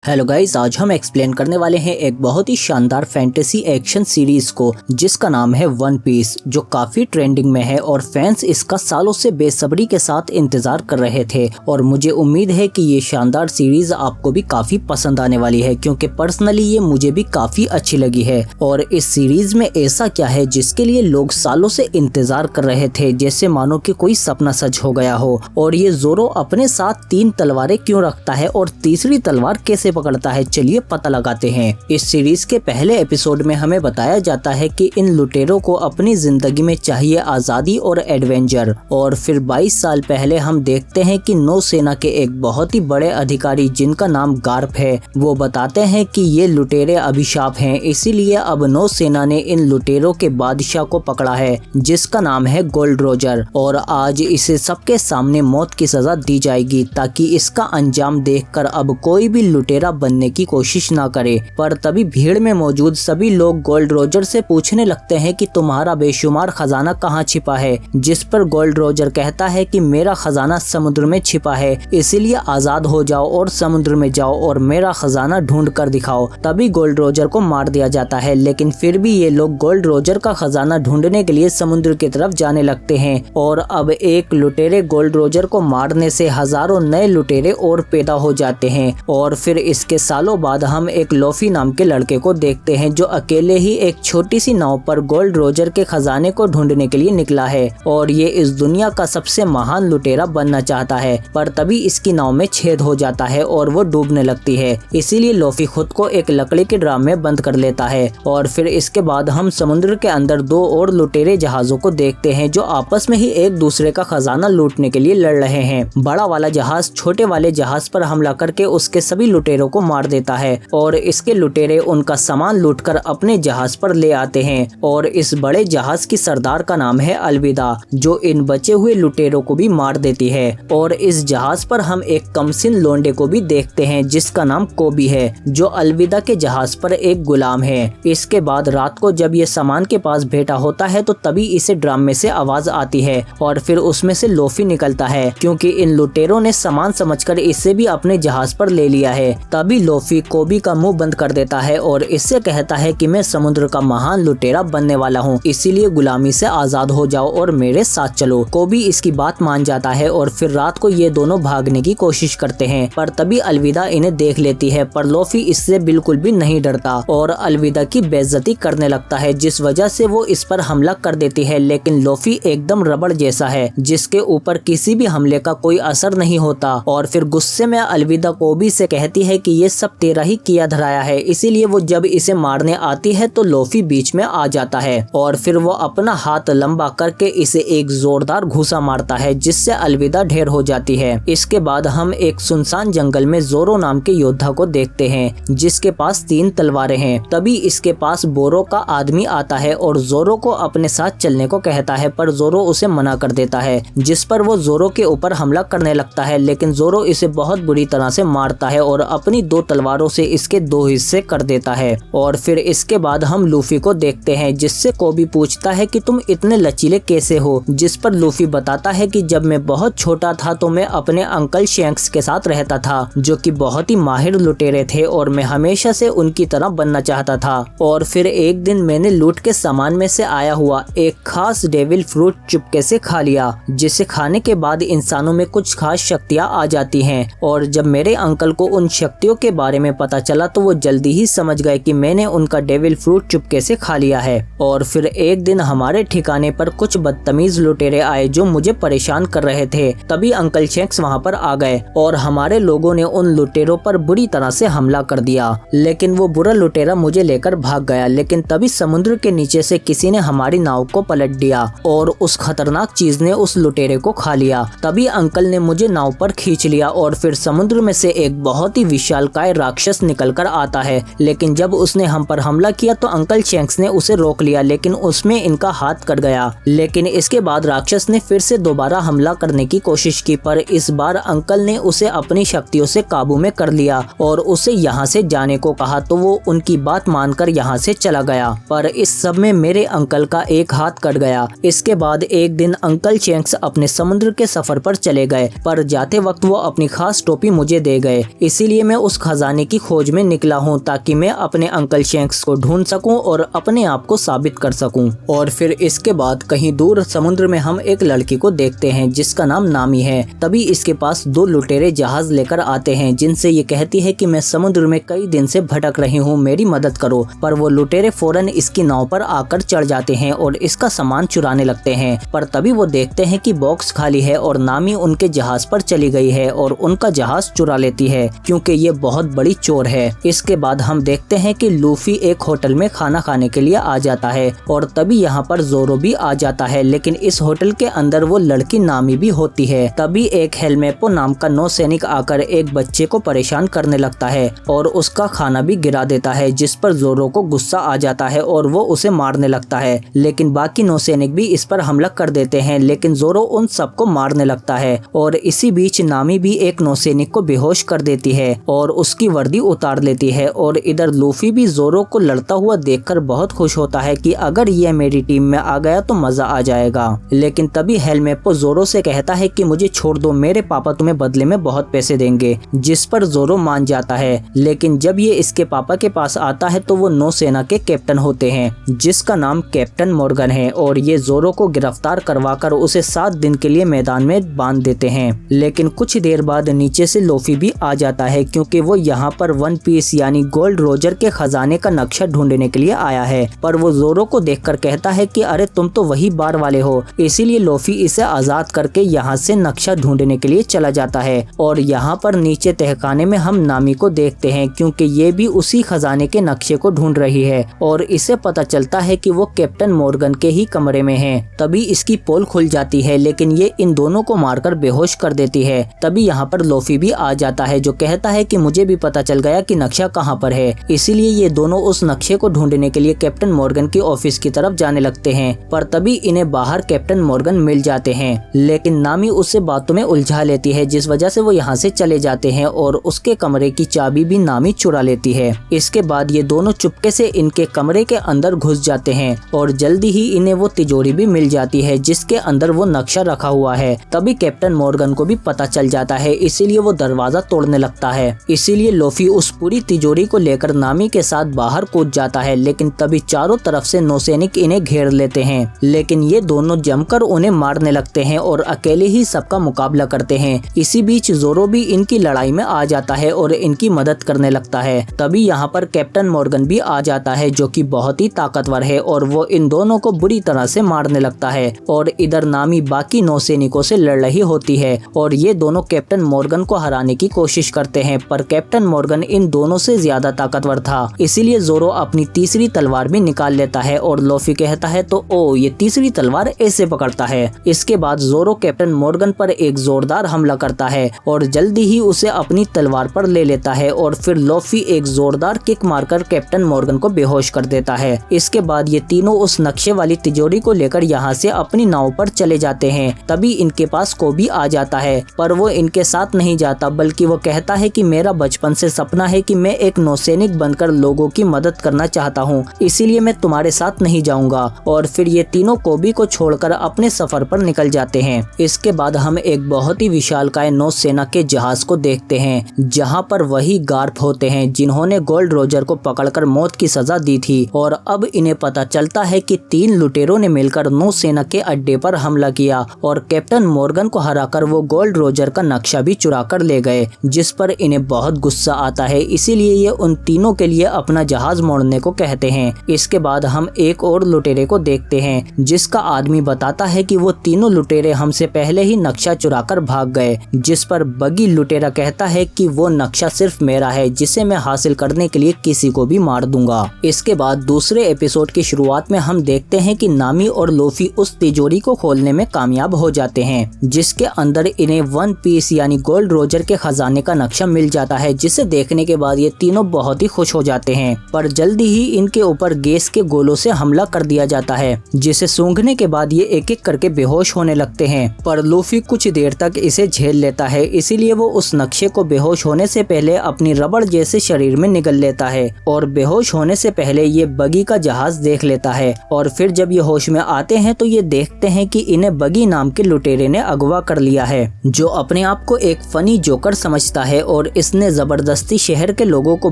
Hello guys, आज हम explain करने वाले हैं एक बहुत ही शानदार फैंटेसी एक्शन सीरीज को जिसका नाम है वन पीस, जो काफी ट्रेंडिंग में है और फैंस इसका सालों से बेसब्री के साथ इंतजार कर रहे थे। और मुझे उम्मीद है कि ये शानदार सीरीज आपको भी काफी पसंद आने वाली है, क्योंकि पर्सनली ये मुझे भी काफी अच्छी लगी है। और इस सीरीज में ऐसा क्या है जिसके लिए लोग सालों से इंतजार कर रहे थे, जैसे मानो कि कोई सपना सच हो गया हो। और ये जोरो अपने साथ 3 तलवारें क्यों रखता है और तीसरी तलवार कैसे पकड़ता है, चलिए पता लगाते हैं। इस सीरीज के पहले एपिसोड में हमें बताया जाता है कि इन लुटेरों को अपनी जिंदगी में चाहिए आजादी और एडवेंचर। और फिर 22 साल पहले हम देखते हैं कि नौसेना के एक बहुत ही बड़े अधिकारी जिनका नाम गार्प है, वो बताते हैं कि ये लुटेरे अभिशाप हैं, इसीलिए अब नौसेना ने इन लुटेरों के बादशाह को पकड़ा है जिसका नाम है गोल्ड रोजर। और आज इसे सबके सामने मौत की सजा दी जाएगी ताकि इसका अंजाम देखकर अब कोई भी लुटेरा बनने की कोशिश ना करे। पर तभी भीड़ में मौजूद सभी लोग गोल्ड रोजर से पूछने लगते हैं कि तुम्हारा बेशुमार खजाना कहाँ छिपा है, जिस पर गोल्ड रोजर कहता है कि मेरा खजाना समुद्र में छिपा है, इसीलिए आजाद हो जाओ और समुद्र में जाओ और मेरा खजाना ढूंढ कर दिखाओ। तभी गोल्ड रोजर को मार दिया जाता है, लेकिन फिर भी ये लोग गोल्ड रोजर का खजाना ढूंढने के लिए समुद्र की तरफ जाने लगते हैं। और अब एक लुटेरे गोल्ड रोजर को मारने से हजारों नए लुटेरे और पैदा हो जाते हैं। और फिर इसके सालों बाद हम एक लोफी नाम के लड़के को देखते हैं जो अकेले ही एक छोटी सी नाव पर गोल्ड रोजर के खजाने को ढूंढने के लिए निकला है। और ये इस दुनिया का सबसे महान लुटेरा बनना चाहता है, पर तभी इसकी नाव में छेद हो जाता है और वो डूबने लगती है। इसीलिए लोफी खुद को एक लकड़ी के ड्राम में बंद कर लेता है। और फिर इसके बाद हम समुद्र के अंदर 2 और लुटेरे जहाजों को देखते हैं जो आपस में ही एक दूसरे का खजाना लूटने के लिए लड़ रहे हैं। बड़ा वाला जहाज छोटे वाले जहाज पर हमला करके उसके सभी लुटेरों को मार देता है और इसके लुटेरे उनका सामान लूटकर अपने जहाज पर ले आते हैं। और इस बड़े जहाज की सरदार का नाम है अलविदा, जो इन बचे हुए लुटेरों को भी मार देती है। और इस जहाज पर हम एक कमसिन लोंडे को भी देखते हैं जिसका नाम कोबी है, जो अलविदा के जहाज पर एक गुलाम है। इसके बाद रात को जब ये सामान के पास बैठा होता है तो तभी इसे ड्रम में से आवाज आती है और फिर उसमें से लोफी निकलता है, क्योंकि इन लुटेरों ने सामान समझकर इसे भी अपने जहाज पर ले लिया है। तभी लोफी कोबी का मुंह बंद कर देता है और इससे कहता है कि मैं समुद्र का महान लुटेरा बनने वाला हूँ, इसीलिए गुलामी से आजाद हो जाओ और मेरे साथ चलो। कोबी इसकी बात मान जाता है और फिर रात को ये दोनों भागने की कोशिश करते हैं, पर तभी अलविदा इन्हें देख लेती है। पर लोफी इससे बिल्कुल भी नहीं डरता और अलविदा की बेइज्जती करने लगता है, जिस वजह से वो इस पर हमला कर देती है। लेकिन लोफी एकदम रबड़ जैसा है जिसके ऊपर किसी भी हमले का कोई असर नहीं होता। और फिर गुस्से में अलविदा कोबी से कहती है कि ये सब तेरा ही किया धराया है, इसीलिए वो जब इसे मारने आती है तो लोफी बीच में आ जाता है और फिर वो अपना हाथ लंबा करके इसे एक जोरदार घूसा मारता है, जिससे अलविदा ढेर हो जाती है। इसके बाद हम एक सुनसान जंगल में जोरो नाम के योद्धा को देखते हैं जिसके पास 3 तलवारें हैं। तभी इसके पास बोरो का आदमी आता है और जोरो को अपने साथ चलने को कहता है, पर जोरो उसे मना कर देता है, जिस पर वो जोरो के ऊपर हमला करने लगता है। लेकिन जोरो इसे बहुत बुरी तरह से मारता है और अपनी 2 तलवारों से इसके 2 हिस्से कर देता है। और फिर इसके बाद हम लूफी को देखते हैं जिससे कोबी पूछता है कि तुम इतने लचीले कैसे हो, जिस पर लूफी बताता है कि जब मैं बहुत छोटा था तो मैं अपने अंकल शैंक्स के साथ रहता था, जो कि बहुत ही माहिर लुटेरे थे और मैं हमेशा से उनकी तरह बनना चाहता था। और फिर एक दिन मैंने लूट के सामान में से आया हुआ एक खास डेविल फ्रूट चुपके से खा लिया, जिसे खाने के बाद इंसानों में कुछ खास शक्तियाँ आ जाती हैं। और जब मेरे अंकल को उन शक्तियों के बारे में पता चला तो वो जल्दी ही समझ गए कि मैंने उनका डेविल फ्रूट चुपके से खा लिया है। और फिर एक दिन हमारे ठिकाने पर कुछ बदतमीज लुटेरे आए जो मुझे परेशान कर रहे थे। तभी अंकल शैंक्स वहाँ पर आ गए और हमारे लोगों ने उन लुटेरों पर बुरी तरह से हमला कर दिया, लेकिन वो बुरा लुटेरा मुझे लेकर भाग गया। लेकिन तभी समुद्र के नीचे से किसी ने हमारी नाव को पलट दिया और उस खतरनाक चीज ने उस लुटेरे को खा लिया। तभी अंकल ने मुझे नाव पर खींच लिया और फिर समुद्र में से एक बहुत ही विशालकाय राक्षस निकलकर आता है। लेकिन जब उसने हम पर हमला किया तो अंकल शैंक्स ने उसे रोक लिया, लेकिन उसमें इनका हाथ कट गया। लेकिन इसके बाद राक्षस ने फिर से दोबारा हमला करने की कोशिश की, पर इस बार अंकल ने उसे अपनी शक्तियों से काबू में कर लिया और उसे यहाँ से जाने को कहा, तो वो उनकी बात मानकर यहाँ से चला गया। पर इस सब में मेरे अंकल का एक हाथ कट गया। इसके बाद एक दिन अंकल शैंक्स अपने समुद्र के सफर पर चले गए, पर जाते वक्त वो अपनी खास टोपी मुझे दे गए, इसीलिए मैं उस खजाने की खोज में निकला हूँ ताकि मैं अपने अंकल शैंक्स को ढूंढ सकूं और अपने आप को साबित कर सकूं। और फिर इसके बाद कहीं दूर समुद्र में हम एक लड़की को देखते हैं जिसका नाम नामी है। तभी इसके पास दो लुटेरे जहाज लेकर आते हैं जिनसे ये कहती है कि मैं समुद्र में कई दिन से भटक रही हूँ, मेरी मदद करो। पर वो लुटेरे फौरन इसकी नाव पर आकर चढ़ जाते हैं और इसका सामान चुराने लगते हैं। पर तभी वो देखते हैं कि बॉक्स खाली है और नामी उनके जहाज पर चली गई है और उनका जहाज चुरा लेती है क्योंकि ये बहुत बड़ी चोर है। इसके बाद हम देखते हैं कि लूफी एक होटल में खाना खाने के लिए आ जाता है और तभी यहाँ पर जोरो भी आ जाता है, लेकिन इस होटल के अंदर वो लड़की नामी भी होती है। तभी एक हेलमेपो नाम का नौसैनिक आकर एक बच्चे को परेशान करने लगता है और उसका खाना भी गिरा देता है, जिस पर जोरो को गुस्सा आ जाता है और वो उसे मारने लगता है। लेकिन बाकी नौसैनिक भी इस पर हमला कर देते हैं, लेकिन जोरो उन सबको मारने लगता है। और इसी बीच नामी भी एक नौसैनिक को बेहोश कर देती है और उसकी वर्दी उतार लेती है। और इधर लूफी भी जोरो को लड़ता हुआ देखकर बहुत खुश होता है कि अगर ये मेरी टीम में आ गया तो मजा आ जाएगा। लेकिन तभी हेलमेपो जोरो से कहता है कि मुझे छोड़ दो, मेरे पापा तुम्हें बदले में बहुत पैसे देंगे, जिस पर जोरो मान जाता है। लेकिन जब ये इसके पापा के पास आता है तो वो नौसेना के कैप्टन होते हैं जिसका नाम कैप्टन मॉर्गन है और ये जोरो को गिरफ्तार करवाकर उसे 7 दिन के लिए मैदान में बांध देते हैं। लेकिन कुछ देर बाद नीचे से लूफी भी आ जाता है क्योंकि वो यहाँ पर वन पीस यानी गोल्ड रोजर के खजाने का नक्शा ढूंढने के लिए आया है। पर वो जोरो को देखकर कहता है कि अरे तुम तो वही बार वाले हो। इसीलिए लूफी इसे आजाद करके यहाँ से नक्शा ढूंढने के लिए चला जाता है। और यहाँ पर नीचे तहखाने में हम नामी को देखते हैं क्योंकि ये भी उसी खजाने के नक्शे को ढूंढ रही है और इसे पता चलता है कि वो कैप्टन मॉर्गन के ही कमरे में है। तभी इसकी पोल खुल जाती है, लेकिन ये इन दोनों को मारकर बेहोश कर देती है। तभी यहाँ पर लूफी भी आ जाता है जो कहता है कि मुझे भी पता चल गया कि नक्शा कहाँ पर है। इसीलिए ये दोनों उस नक्शे को ढूंढने के लिए कैप्टन मॉर्गन की ऑफिस की तरफ जाने लगते हैं। पर तभी इन्हें बाहर कैप्टन मॉर्गन मिल जाते हैं, लेकिन नामी उससे बातों में उलझा लेती है जिस वजह से वो यहाँ से चले जाते हैं और उसके कमरे की चाबी भी नामी चुरा लेती है। इसके बाद ये दोनों चुपके से इनके कमरे के अंदर घुस जाते हैं और जल्दी ही इन्हें वो तिजोरी भी मिल जाती है जिसके अंदर वो नक्शा रखा हुआ है। तभी कैप्टन मॉर्गन को भी पता चल जाता है, इसीलिए वो दरवाजा तोड़ने लगता है। इसीलिए लूफी उस पूरी तिजोरी को लेकर नामी के साथ बाहर कूद जाता है, लेकिन तभी चारों तरफ से नौसैनिक इन्हें घेर लेते हैं। लेकिन ये दोनों जमकर उन्हें मारने लगते हैं और अकेले ही सबका मुकाबला करते हैं। इसी बीच जोरो भी इनकी लड़ाई में आ जाता है और इनकी मदद करने लगता है। तभी यहाँ पर कैप्टन मॉर्गन भी आ जाता है जो कि बहुत ही ताकतवर है और वो इन दोनों को बुरी तरह से मारने लगता है। और इधर नामी बाकी नौसैनिकों से लड़ रही होती है और ये दोनों कैप्टन मॉर्गन को हराने की कोशिश करते हैं, पर कैप्टन मॉर्गन इन दोनों से ज्यादा ताकतवर था। इसीलिए जोरो अपनी तीसरी तलवार भी निकाल लेता है और लूफी कहता है तो ओ ये तीसरी तलवार ऐसे पकड़ता है। इसके बाद जोरो कैप्टन मॉर्गन पर एक जोरदार हमला करता है और जल्दी ही उसे अपनी तलवार पर ले लेता है और फिर लूफी एक जोरदार किक मारकर कैप्टन मॉर्गन को बेहोश कर देता है। इसके बाद ये तीनों उस नक्शे वाली तिजोरी को लेकर यहाँ से अपनी नाव पर चले जाते हैं। तभी इनके पास कोबी आ जाता है, पर वो इनके साथ नहीं जाता बल्कि वो कहता है कि मेरा बचपन से सपना है कि मैं एक नौसैनिक बनकर लोगों की मदद करना चाहता हूँ, इसीलिए मैं तुम्हारे साथ नहीं जाऊंगा। और फिर ये तीनों कोबी को छोड़कर अपने सफर पर निकल जाते हैं। इसके बाद हम एक बहुत ही विशालकाय नौसेना के जहाज को देखते हैं जहाँ पर वही गार्प होते हैं जिन्होंने गोल्ड रोजर को पकड़कर मौत की सजा दी थी। और अब इन्हें पता चलता है कि 3 लुटेरों ने मिलकर नौसेना के अड्डे पर हमला किया और कैप्टन मॉर्गन को हराकर वो गोल्ड रोजर का नक्शा भी चुरा कर ले गए, जिस पर इन्हें बहुत गुस्सा आता है। इसीलिए ये उन तीनों के लिए अपना जहाज मोड़ने को कहते हैं। इसके बाद हम एक और लुटेरे को देखते हैं जिसका आदमी बताता है कि वो तीनों लुटेरे हमसे पहले ही नक्शा चुराकर भाग गए, जिस पर बगी लुटेरा कहता है कि वो नक्शा सिर्फ मेरा है जिसे मैं हासिल करने के लिए किसी को भी मार दूंगा। इसके बाद दूसरे एपिसोड की शुरुआत में हम देखते हैं कि नामी और लूफी उस तिजोरी को खोलने में कामयाब हो जाते हैं जिसके अंदर इन्हें वन पीस यानी गोल्ड रोजर के खजाने का नक्शा मिल जाता है, जिसे देखने के बाद ये तीनों बहुत ही खुश हो जाते हैं। पर जल्दी ही इनके ऊपर गैस के गोलों से हमला कर दिया जाता है जिसे सूंघने के बाद ये एक एक करके बेहोश होने लगते हैं। पर लूफी कुछ देर तक इसे झेल लेता है, इसीलिए वो उस नक्शे को बेहोश होने से पहले अपनी रबड़ जैसे शरीर में निगल लेता है और बेहोश होने से पहले ये बगी का जहाज देख लेता है। और फिर जब ये होश में आते हैं तो ये देखते हैं कि इन्हें बगी नाम के लुटेरे ने अगवा कर लिया है जो अपने आप को एक फनी जोकर समझता है और इसने जबरदस्ती शहर के लोगों को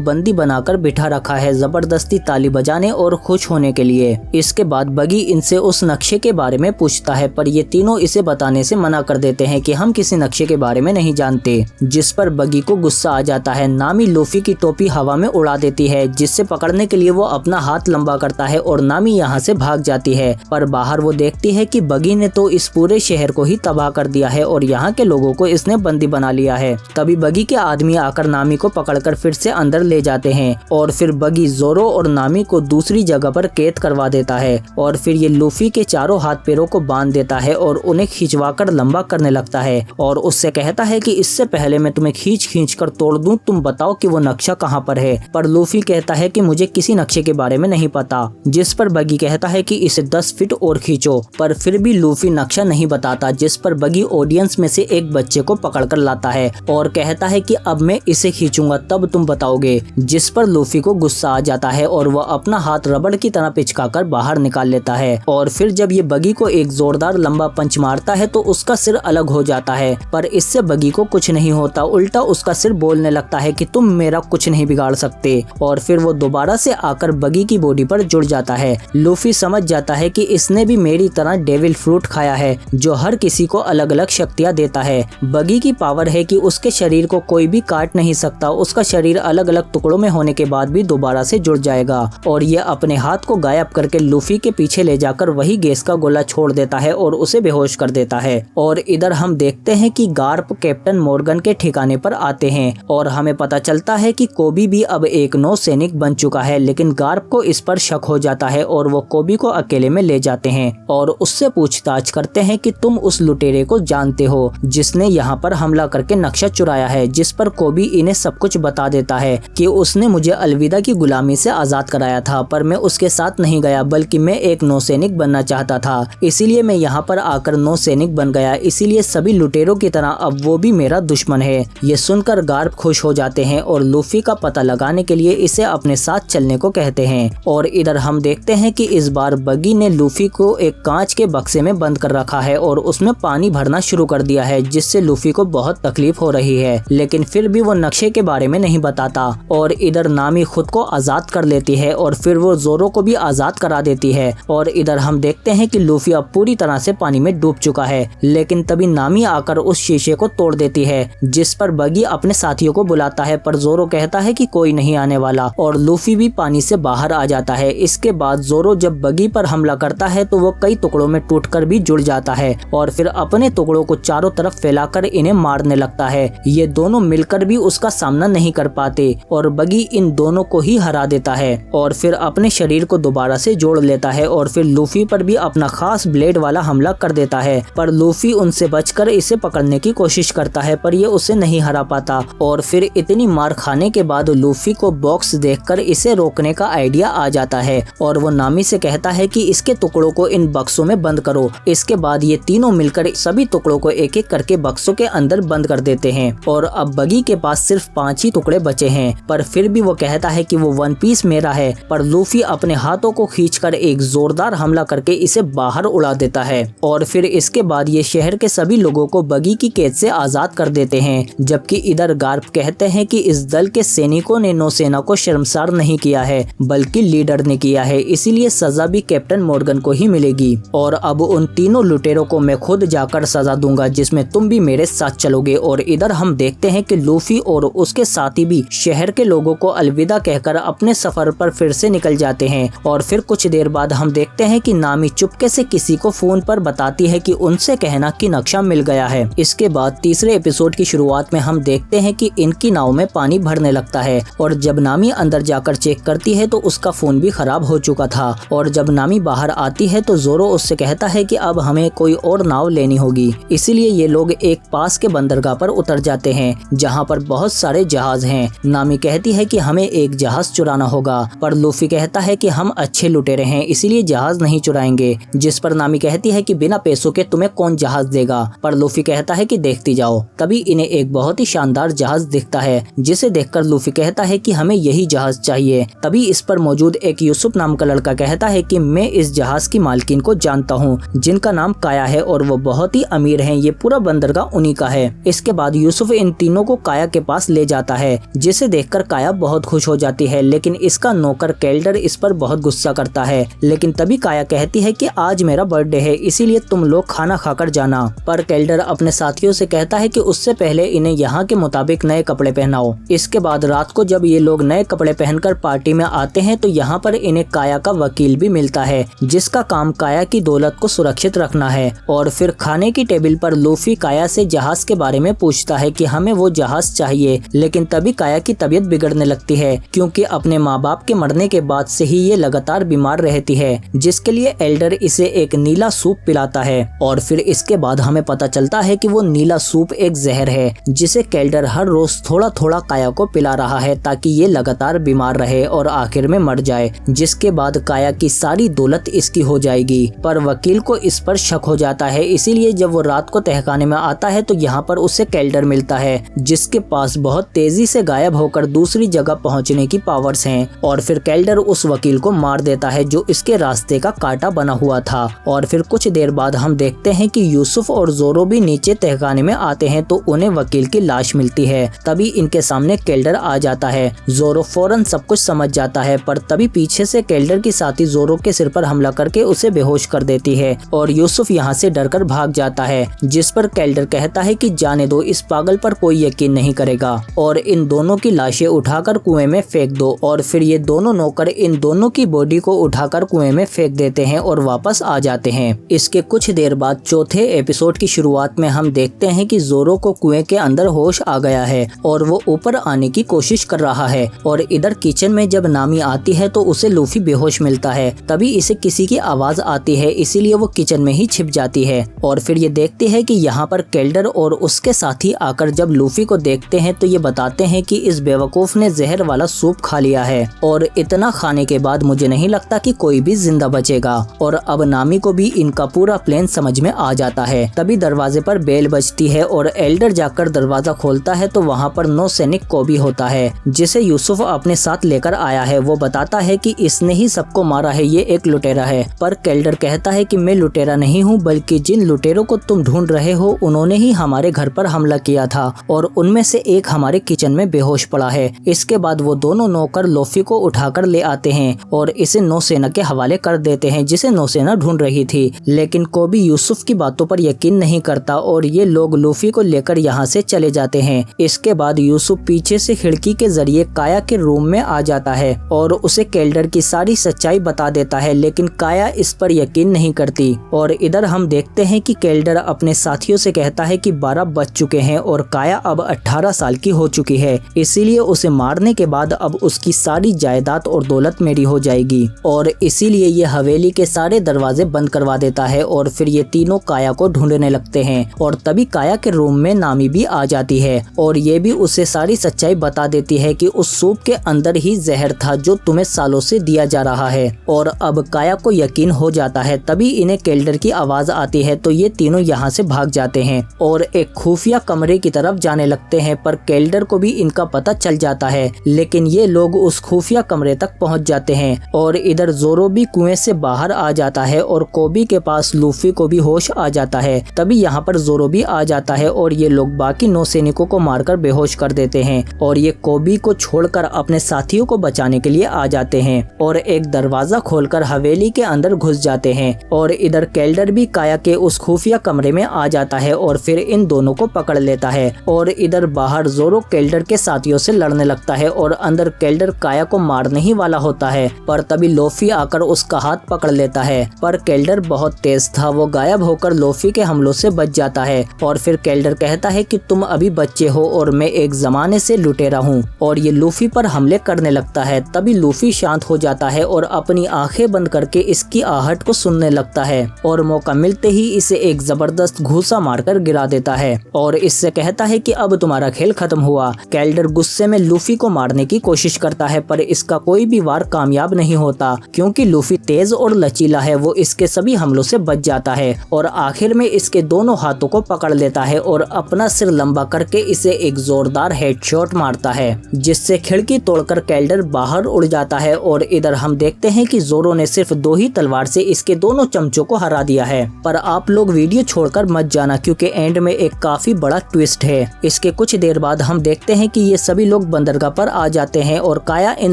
बंदी बनाकर बिठा रखा है, जबरदस्ती ताली बजाने और खुश होने के लिए। इसके बाद बगी इनसे उस नक्शे के बारे में पूछता है, पर ये तीनों इसे बताने से मना कर देते हैं कि हम किसी नक्शे के बारे में नहीं जानते, जिस पर बगी को गुस्सा आ जाता है। नामी लूफी की टोपी हवा में उड़ा देती है, जिससे पकड़ने के लिए वो अपना हाथ लंबा करता है और नामी यहाँ से भाग जाती है। पर बाहर वो देखती है कि बगी ने तो इस पूरे शहर को ही तबाह कर दिया है और यहाँ के लोगों को इसने बंदी बना लिया है। तभी बगी के आदमी आकर नामी को पकड़कर फिर से अंदर ले जाते हैं और फिर बगी जोरो और नामी को दूसरी जगह पर कैद करवा देता है और फिर ये लूफी के चारों हाथ पैरों को बांध देता है और उन्हें खिंचवाकर लंबा करने लगता है और उससे कहता है कि इससे पहले मैं तुम्हें खींच कर तोड़ दूं, तुम बताओ कि वो नक्शा कहाँ पर है। पर लूफी कहता है कि मुझे किसी नक्शे के बारे में नहीं पता, जिस पर बगी कहता है कि इसे 10 फीट और खींचो। पर फिर भी लूफी नक्शा नहीं बताता, जिस पर बगी ऑडियंस में से एक बच्चे को पकड़कर लाता है और कहता है कि अब मैं इसे खींचूंगा तब तुम बताओगे, जिस पर लूफी को गुस्सा आ जाता है और वह अपना हाथ रबड़ की तरह पिचकाकर बाहर निकाल लेता है और फिर जब ये बगी को एक जोरदार लंबा पंच मारता है तो उसका सिर अलग हो जाता है। पर इससे बगी को कुछ नहीं होता, उल्टा उसका सिर बोलने लगता है कि तुम मेरा कुछ नहीं बिगाड़ सकते और फिर वो दोबारा से आकर बगी की बॉडी पर जुड़ जाता है। लूफी समझ जाता है कि इसने भी मेरी तरह डेविल फ्रूट खाया है, जो हर किसी को अलग अलग शक्तियाँ देता है। बगी की पावर है कि उसके शरीर को कोई भी काट नहीं सकता, उसका शरीर अलग अलग टुकड़ों में होने के बाद भी दोबारा से जुड़ जाएगा और ये अपने हाथ को गायब करके लूफी के पीछे ले जाकर वही गैस का गोला छोड़ देता है और उसे बेहोश कर देता है। और इधर हम देखते हैं कि गार्प कैप्टन मॉर्गन के ठिकाने पर आते हैं और हमें पता चलता है कि कोबी भी अब एक नौसैनिक बन चुका है, लेकिन गार्प को इस पर शक हो जाता है और वो कोबी को अकेले में ले जाते हैं और उससे पूछताछ करते हैं कि तुम उस लुटेरे को जानते हो जिसने यहाँ पर हमला करके नक्शा चुराया है, जिस पर कोबी इन्हें सब कुछ बता देता है कि उसने मुझे अलविदा की गुलामी से आजाद कराया था, पर मैं उसके साथ नहीं गया बल्कि मैं एक नौसैनिक बनना चाहता था, इसीलिए मैं यहाँ पर आकर नौसैनिक बन गया, इसीलिए सभी लुटेरों की तरह अब वो भी मेरा दुश्मन है। ये सुनकर गार्प खुश हो जाते हैं और लूफी का पता लगाने के लिए इसे अपने साथ चलने को कहते हैं। और इधर हम देखते हैं कि इस बार बगी ने लूफी को एक कांच के बक्से में बंद कर रखा है और उसमें पानी भरना शुरू कर दिया है, जिससे लूफी को बहुत तकलीफ हो रही है, लेकिन फिर भी वो नक्शे के बारे में नहीं बताता। और इधर नामी खुद को आजाद कर लेती है और फिर वो जोरो को भी आजाद करा देती है। और इधर हम देखते हैं कि लूफी अब पूरी तरह से पानी में डूब चुका है, लेकिन तभी नामी आकर उस शीशे को तोड़ देती है, जिस पर बगी अपने साथियों को बुलाता है, पर जोरो कहता है कि कोई नहीं आने वाला और लूफी भी पानी से बाहर आ जाता है। इसके बाद जोरो जब बगी पर हमला करता है तो वो कई टुकड़ों में टूटकर भी जुड़ जाता है और फिर अपने टुकड़ों को चारों तरफ फैलाकर इन्हें मारने लगता है। ये दोनों मिलकर भी उसका सामना नहीं कर पाते और बगी इन दोनों को ही हरा देता है और फिर अपने शरीर को दोबारा से जोड़ लेता है और फिर लूफी पर भी अपना खास ब्लेड वाला हमला कर देता है। पर लूफी उनसे बचकर इसे पकड़ने की कोशिश करता है, पर ये उसे नहीं हरा पाता और फिर इतनी मार खाने के बाद लूफी को बॉक्स देखकर इसे रोकने का आइडिया आ जाता है और वो नामी से कहता है कि इसके टुकड़ों को इन बक्सों में बंद करो। इसके बाद ये तीनों मिलकर सभी टुकड़ों को एक एक करके बक्सों के अंदर बंद कर देते हैं और अब बगी के पास सिर्फ 5 ही टुकड़े बचे हैं, पर फिर भी वो कहता है कि वो वन पीस मेरा है। पर लूफी अपने हाथों को खींचकर एक जोरदार हमला करके इसे बाहर उड़ा देता है और फिर इसके बाद ये शहर के सभी लोगों को बगी की कैद से आजाद कर देते हैं। जबकि इधर गार्प कहते हैं कि इस दल के सैनिकों ने नौसेना को शर्मसार नहीं किया है बल्कि लीडर ने किया है, इसीलिए सजा भी कैप्टन मॉर्गन को ही मिलेगी और अब उन तीनों लुटेरों को मैं खुद जाकर सजा दूंगा, जिसमें तुम भी मेरे साथ चलोगे। और इधर हम देखते हैं कि लूफी और उसके साथी भी शहर के लोगों को अलविदा कहकर अपने सफर पर फिर से निकल जाते हैं और फिर कुछ देर बाद हम देखते हैं कि नामी चुपके से किसी को फोन पर बताती है कि उनसे कहना कि नक्शा मिल गया है। इसके बाद तीसरे एपिसोड की शुरुआत में हम देखते हैं कि इनकी नाव में पानी भरने लगता है और जब नामी अंदर जाकर चेक करती है तो उसका फोन भी खराब हो चुका था और जब नामी बाहर आती है तो जोरो उससे कहता है कि अब हमें कोई और नाव लेनी होगी, इसीलिए ये लोग एक पास के बंदरगाह पर उतर जाते हैं जहाँ पर बहुत सारे जहाज हैं। नामी कहती है कि हमें एक जहाज चुराना होगा, पर लूफी कहता है कि हम अच्छे लुटेरे हैं इसीलिए जहाज नहीं चुराएंगे, जिस पर नामी कहती है कि बिना पैसों के तुम्हें कौन जहाज देगा, पर लूफी कहता है कि देखती जाओ। तभी इन्हें एक बहुत ही शानदार जहाज दिखता है, जिसे देखकर लूफी कहता है कि हमें यही जहाज चाहिए। तभी इस पर मौजूद एक यूसुफ नाम का लड़का कहता है कि मैं इस जहाज की मालकिन को जानता हूँ, जिनका नाम काया है और वो बहुत ही अमीर हैं, ये पूरा बंदरगाह उन्हीं का है। इसके बाद यूसुफ इन तीनों को काया काया के पास ले जाता है, जिसे देखकर काया बहुत खुश हो जाती है। लेकिन इसका नौकर केल्डर इस पर बहुत गुस्सा करता है। लेकिन तभी काया कहती है कि आज मेरा बर्थडे है, इसीलिए तुम लोग खाना खाकर जाना। पर केल्डर अपने साथियों से कहता है कि उससे पहले इन्हें यहाँ के मुताबिक नए कपड़े पहनाओ। इसके बाद रात को जब ये लोग नए कपड़े पहनकर पार्टी में आते हैं तो यहाँ पर इन्हें काया का वकील भी मिलता है, जिसका काम काया की दौलत को सुरक्षित रखना है। और फिर खाने की टेबल पर लूफी काया से जहाज के बारे में पूछता है कि हमें वो जहाज चाहिए। लेकिन तभी काया की तबीयत बिगड़ने लगती है, क्योंकि अपने माँ बाप के मरने के बाद से ही ये लगातार बीमार रहती है, जिसके लिए एल्डर इसे एक नीला सूप पिलाता है। और फिर इसके बाद हमें पता चलता है कि वो नीला सूप एक जहर है, जिसे केल्डर हर रोज थोड़ा थोड़ा काया को पिला रहा है ताकि ये लगातार बीमार रहे और आखिर में मर जाए, जिसके बाद काया की सारी दौलत इसकी हो जाएगी। पर वकील को इस पर शक हो जाता है, इसीलिए जब वो रात को तहखाने में आता है तो यहाँ पर उसे केल्डर मिलता है, जिसके पास बहुत तेजी से गायब होकर दूसरी जगह पहुँचने की पावर्स हैं। और फिर केल्डर उस वकील को मार देता है जो इसके रास्ते का कांटा बना हुआ था। और फिर कुछ देर बाद हम देखते हैं कि यूसुफ और जोरो भी नीचे तहखाने में आते हैं तो उन्हें वकील की लाश मिलती है। तभी इनके सामने केल्डर आ जाता है। जोरो फौरन सब कुछ समझ जाता है, पर तभी पीछे से केल्डर की साथी जोरो के सिर पर हमला करके उसे बेहोश कर देती है और यूसुफ यहाँ से डरकर भाग जाता है, जिस पर केल्डर कहता है कि जाने दो, इस पागल पर कोई यकीन नहीं करेगा और इन दोनों की लाशें उठाकर कुएं में फेंक दो। और फिर ये दोनों नौकर इन दोनों की बॉडी को उठाकर कुएं में फेंक देते हैं और वापस आ जाते हैं। इसके कुछ देर बाद चौथे एपिसोड की शुरुआत में हम देखते हैं कि जोरो को कुएं के अंदर होश आ गया है और वो ऊपर आने की कोशिश कर रहा है। और इधर किचन में जब नामी आती है तो उसे लूफी बेहोश मिलता है। तभी इसे किसी की आवाज आती है, इसीलिए वो किचन में ही छिप जाती है। और फिर ये देखती है कि यहाँ पर केल्डर और उसके साथी आकर जब लूफी को देखते हैं तो ये बताते हैं कि इस बेवकूफ ने जहर वाला सूप खा लिया है और इतना खाने के बाद मुझे नहीं लगता कि कोई भी जिंदा बचेगा। और अब नामी को भी इनका पूरा प्लान समझ में आ जाता है। तभी दरवाजे पर बेल बजती है और एल्डर जाकर दरवाजा खोलता है तो वहाँ पर नौसैनिक कोबी होता है, जिसे यूसुफ अपने साथ लेकर आया है। वो बताता है कि इसने ही सबको मारा है, ये एक लुटेरा है। पर केल्डर कहता है कि मैं लुटेरा नहीं हूँ, बल्कि जिन लुटेरों को तुम ढूंढ रहे हो उन्होंने ही हमारे घर पर हमला किया था और उनमें से एक हमारे किचन में बेहोश पड़ा है। इसके बाद वो दोनों नौकर लूफी को उठाकर ले आते हैं और इसे नौसेना के हवाले कर देते हैं, जिसे नौसेना ढूंढ रही थी। लेकिन कोबी यूसुफ की बातों पर यकीन नहीं करता और ये लोग लूफी को लेकर यहाँ से चले जाते हैं। इसके बाद यूसुफ पीछे से खिड़की के जरिए काया के रूम में आ जाता है और उसे केल्डर की सारी सच्चाई बता देता है, लेकिन काया इस पर यकीन नहीं करती। और इधर हम देखते हैं कि केल्डर अपने साथियों से कहता है कि 12 बज चुके हैं और काया अब 18 साल की हो चुकी है, इसीलिए उसे मारने के बाद अब उसकी सारी जायदाद और दौलत मेरी हो जाएगी। और इसीलिए ये हवेली के सारे दरवाजे बंद करवा देता है और फिर ये तीनों काया को ढूंढने लगते हैं। और तभी काया के रूम में नामी भी आ जाती है और ये भी उसे सारी सच्चाई बता देती है कि उस सूप के अंदर ही जहर था जो तुम्हें सालों से दिया जा रहा है। और अब काया को यकीन हो जाता है। तभी इन्हें केल्डर की आवाज आती है तो ये तीनों यहाँ से भाग जाते हैं और एक खुफिया कमरे की तरफ जाने लगते हैं। पर केल्डर को भी इनका पता चल जाता है, लेकिन ये लोग उस खुफिया कमरे तक पहुँच जाते हैं। और इधर जोरो भी कुएं से बाहर आ जाता है और कोबी के पास लूफी को भी होश आ जाता है। तभी यहाँ पर जोरो भी आ जाता है और ये लोग बाकी नौसैनिकों को मारकर बेहोश कर देते हैं और ये कोबी को छोड़कर अपने साथियों को बचाने के लिए आ जाते हैं और एक दरवाजा खोलकर हवेली के अंदर घुस जाते हैं। और इधर केल्डर भी काया के उस खुफिया कमरे में आ जाता है और फिर इन दोनों को पकड़ लेता है। और इधर बाहर जोरो केल्डर के साथियों से लड़ने लगता है और अंदर केल्डर काया को मारने ही वाला होता है, पर तभी लोफी आकर उसका हाथ पकड़ लेता है। पर केल्डर बहुत तेज था, वो गायब होकर लोफी के हमलों से बच जाता है। और फिर केल्डर कहता है कि तुम अभी बच्चे हो और मैं एक जमाने से लुटेरा हूँ, और ये लूफी पर हमले करने लगता है। तभी लूफी शांत हो जाता है और अपनी आंखें बंद करके इसकी आहट को सुनने लगता है और मौका मिलते ही इसे एक जबरदस्त घूसा मारकर गिरा देता है और इससे कहता है कि अब तुम्हारा खेल खत्म हुआ। केल्डर गुस्से में लूफी को मारने की कोशिश करता है, पर इसका कोई भी वार कामयाब नहीं होता, क्योंकि लूफी तेज और लचीला है। वो इसके सभी हमलों से बच जाता है और आखिर में इसके दोनों हाथों को पकड़ लेता है और अपना सिर लंबा करके इसे एक जोरदार हेडशॉट मारता है, जिससे खिड़की तोड़कर केल्डर बाहर उड़ जाता है। और इधर हम देखते हैं कि जोरो ने सिर्फ 2 ही तलवार से इसके दोनों चमचों को हरा दिया है। पर आप लोग वीडियो छोड़कर मत जाना, क्योंकि एंड में एक काफी बड़ा ट्विस्ट है। इसके कुछ कुछ देर बाद हम देखते हैं कि ये सभी लोग बंदरगाह पर आ जाते हैं और काया इन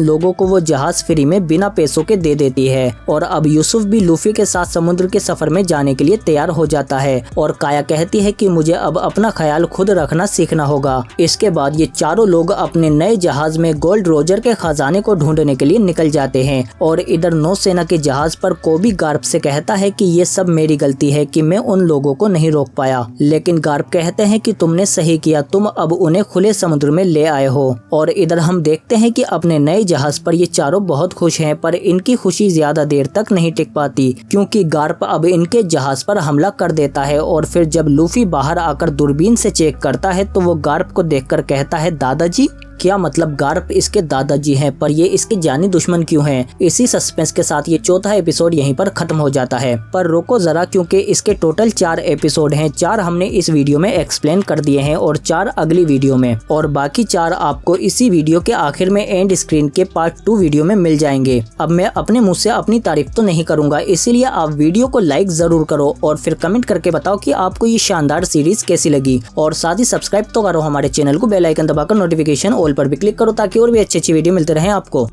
लोगों को वो जहाज फ्री में बिना पैसों के दे देती है और अब यूसुफ भी लूफी के साथ समुद्र के सफर में जाने के लिए तैयार हो जाता है और काया कहती है कि मुझे अब अपना ख्याल खुद रखना सीखना होगा। इसके बाद ये चारों लोग अपने नए जहाज में गोल्ड रोजर के खजाने को ढूंढने के लिए निकल जाते हैं और इधर नौसेना के जहाज पर कोबी गार्प से कहता है कि ये सब मेरी गलती है कि मैं उन लोगों को नहीं रोक पाया, लेकिन गार्प कहते हैं कि तुमने सही किया, तुम अब उन्हें खुले समुद्र में ले आए हो। और इधर हम देखते हैं कि अपने नए जहाज पर ये चारों बहुत खुश हैं, पर इनकी खुशी ज्यादा देर तक नहीं टिक पाती क्योंकि गार्प अब इनके जहाज पर हमला कर देता है और फिर जब लूफी बाहर आकर दूरबीन से चेक करता है तो वो गार्प को देखकर कहता है दादाजी। क्या मतलब गार्प इसके दादाजी हैं, पर ये इसके जानी दुश्मन क्यों हैं? इसी सस्पेंस के साथ ये चौथा एपिसोड यहीं पर खत्म हो जाता है। पर रोको जरा, क्योंकि इसके टोटल 4 एपिसोड हैं। 4 हमने इस वीडियो में एक्सप्लेन कर दिए हैं और 4 अगली वीडियो में, और बाकी 4 आपको इसी वीडियो के आखिर में एंड स्क्रीन के पार्ट 2 वीडियो में मिल जाएंगे। अब मैं अपने मुँह से अपनी तारीफ तो नहीं करूंगा, इसीलिए आप वीडियो को लाइक जरूर करो और फिर कमेंट करके बताओ कि आपको ये शानदार सीरीज कैसी लगी, और साथ ही सब्सक्राइब तो करो हमारे चैनल को, बेल आइकन दबाकर नोटिफिकेशन ऑल पर भी क्लिक करो ताकि और भी अच्छी वीडियो मिलते रहे आपको।